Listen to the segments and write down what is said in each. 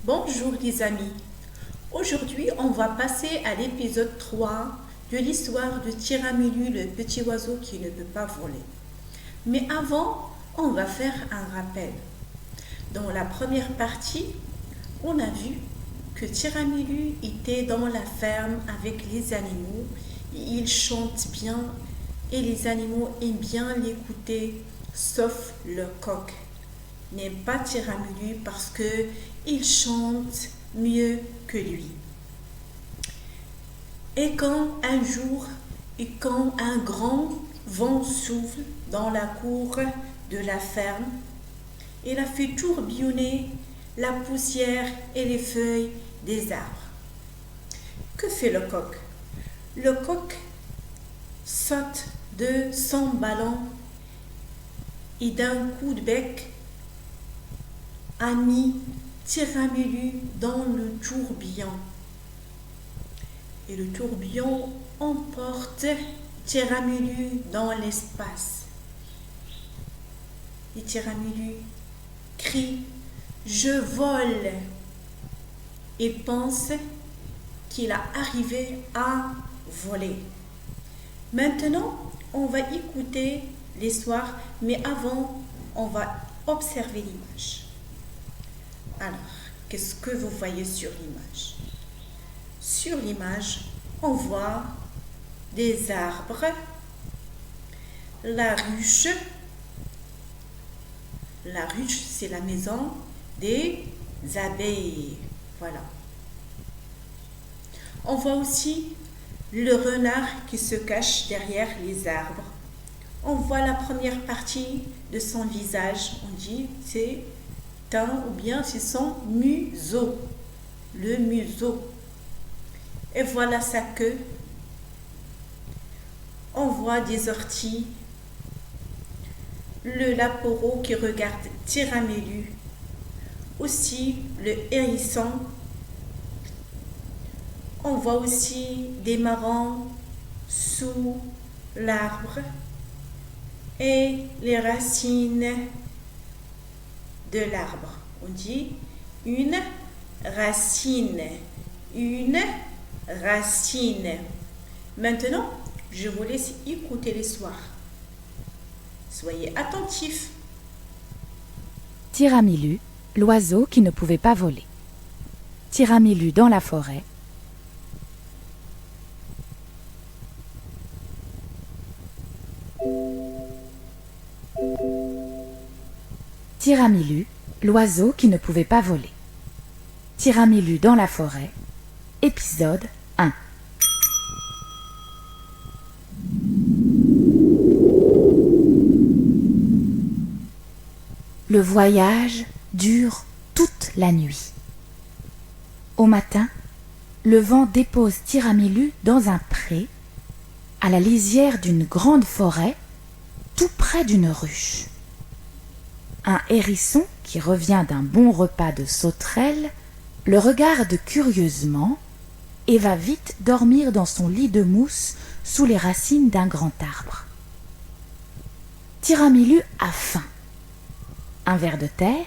Bonjour les amis. Aujourd'hui, on va passer à l'épisode 3 de l'histoire de Tiramilu, le petit oiseau qui ne peut pas voler. Mais avant, on va faire un rappel. Dans la première partie, on a vu que Tiramilu était dans la ferme avec les animaux. Il chante bien et les animaux aiment bien l'écouter, sauf le coq. N'aime pas Tiramilu parce que il chante mieux que lui. Et quand un grand vent souffle dans la cour de la ferme, il a fait tourbillonner la poussière et les feuilles des arbres. Que fait le coq? Le coq saute de son ballon et d'un coup de bec a mis Tiramilu dans le tourbillon. Et le tourbillon emporte Tiramilu dans l'espace. Et Tiramilu crie « Je vole !» et pense qu'il a arrivé à voler. Maintenant, on va écouter l'histoire, mais avant, on va observer l'image. Alors, qu'est-ce que vous voyez sur l'image? Sur l'image, on voit des arbres, la ruche. La ruche, c'est la maison des abeilles. Voilà. On voit aussi le renard qui se cache derrière les arbres. On voit la première partie de son visage. On dit c'est ou bien c'est son museau, le museau. Et voilà sa queue. On voit des orties, le lapereau qui regarde Tiramilu, aussi le hérisson. On voit aussi des marrons sous l'arbre et les racines de l'arbre. On dit une racine. Une racine. Maintenant, je vous laisse écouter l'histoire. Soyez attentifs. Tiramilu, l'oiseau qui ne pouvait pas voler. Tiramilu dans la forêt. Tiramilu, l'oiseau qui ne pouvait pas voler. Tiramilu dans la forêt. Épisode 1. Le voyage dure toute la nuit. Au matin, le vent dépose Tiramilu dans un pré, à la lisière d'une grande forêt, tout près d'une ruche. Un hérisson qui revient d'un bon repas de sauterelles le regarde curieusement et va vite dormir dans son lit de mousse sous les racines d'un grand arbre. Tiramilu a faim. Un ver de terre,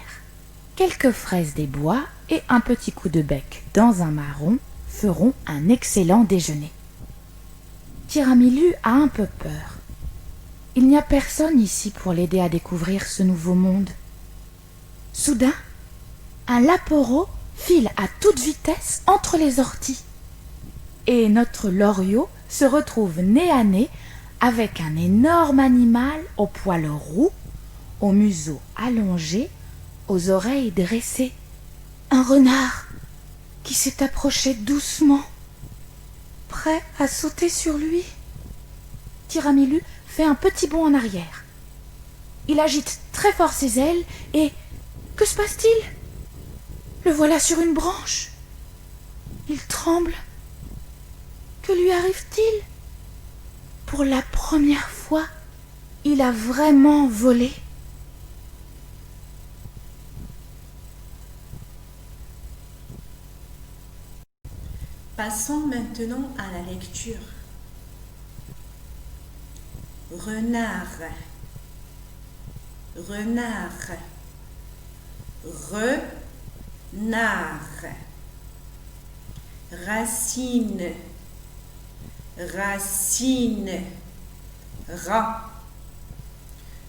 quelques fraises des bois et un petit coup de bec dans un marron feront un excellent déjeuner. Tiramilu a un peu peur. Il n'y a personne ici pour l'aider à découvrir ce nouveau monde. Soudain, un lapereau file à toute vitesse entre les orties. Et notre loriot se retrouve nez à nez avec un énorme animal aux poils roux, au museau allongé, aux oreilles dressées. Un renard qui s'est approché doucement, prêt à sauter sur lui. Tiramilu fait un petit bond en arrière. Il agite très fort ses ailes et... Que se passe-t-il? Le voilà sur une branche. Il tremble. Que lui arrive-t-il? Pour la première fois, il a vraiment volé. Passons maintenant à la lecture. Renard. Renard. nard, racine, racine, rat,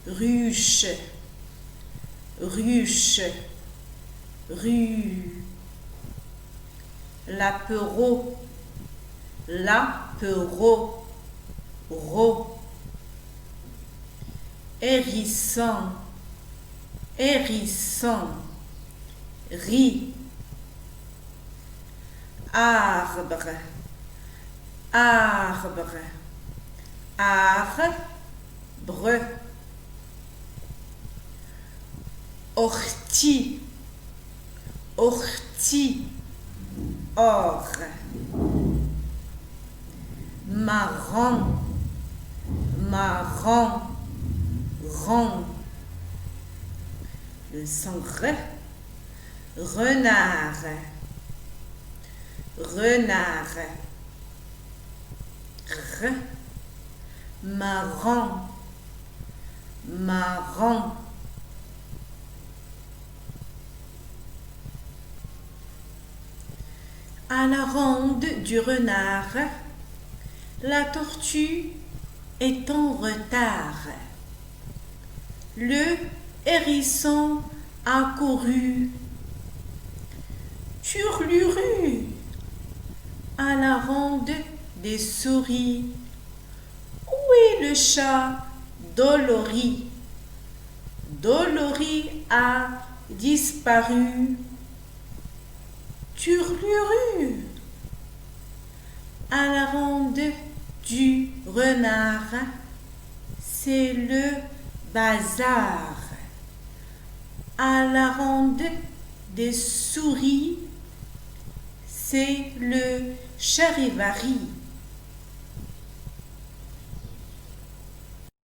ruche, ruche, rue, l'apéro, l'apéro, ro, hérisson, hérisson, riz, arbre, arbre, arbre, ortie, ortie, or, marron, marron, rond, le son renard, renard, marron, marron. À la ronde du renard, la tortue est en retard. Le hérisson a couru. Turluru, à la ronde des souris. Où est le chat Dolori? Dolori a disparu. Turluru, à la ronde du renard, c'est le bazar. À la ronde des souris, c'est le charivari.